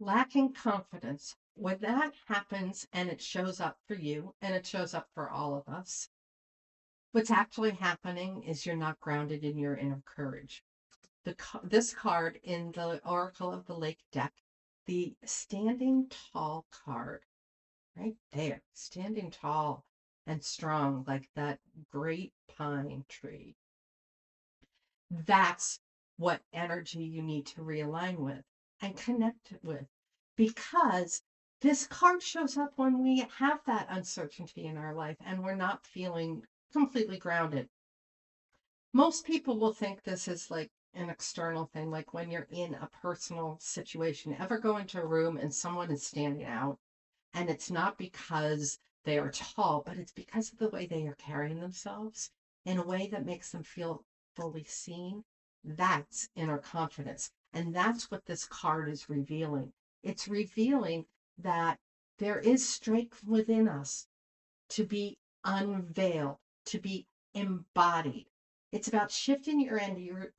Lacking confidence. When that happens and it shows up for you and it shows up for all of us, what's actually happening is you're not grounded in your inner courage. This card in the Oracle of the Lake deck, the standing tall card, right there, standing tall and strong like that great pine tree. That's what energy you need to realign with and connect with, because this card shows up when we have that uncertainty in our life and we're not feeling completely grounded. Most people will think this is like an external thing, like when you're in a personal situation. Ever go into a room and someone is standing out, and it's not because they are tall, but it's because of the way they are carrying themselves in a way that makes them feel fully seen. That's inner confidence. And that's what this card is revealing. It's revealing that there is strength within us to be unveiled, to be embodied. It's about shifting your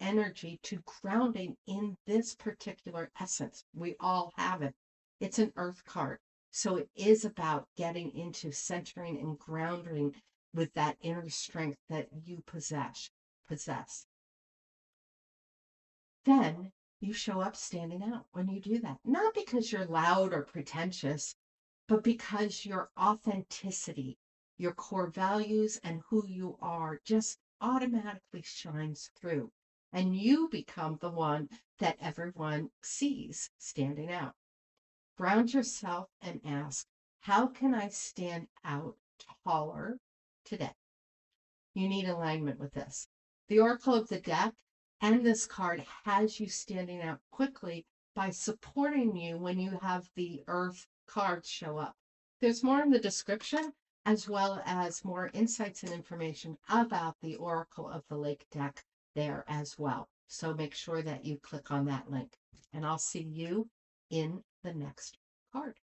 energy to grounding in this particular essence. We all have it. It's an earth card. So it is about getting into centering and grounding with that inner strength that you possess. Then you show up standing out when you do that. Not because you're loud or pretentious, but because your authenticity, your core values, and who you are just automatically shines through. And you become the one that everyone sees standing out. Ground yourself and ask, how can I stand out taller today? You need alignment with this. The Oracle of the deck and this card has you standing out quickly by supporting you when you have the Earth cards show up. There's more in the description, as well as more insights and information about the Oracle of the Lake deck there as well. So make sure that you click on that link, and I'll see you in the next card.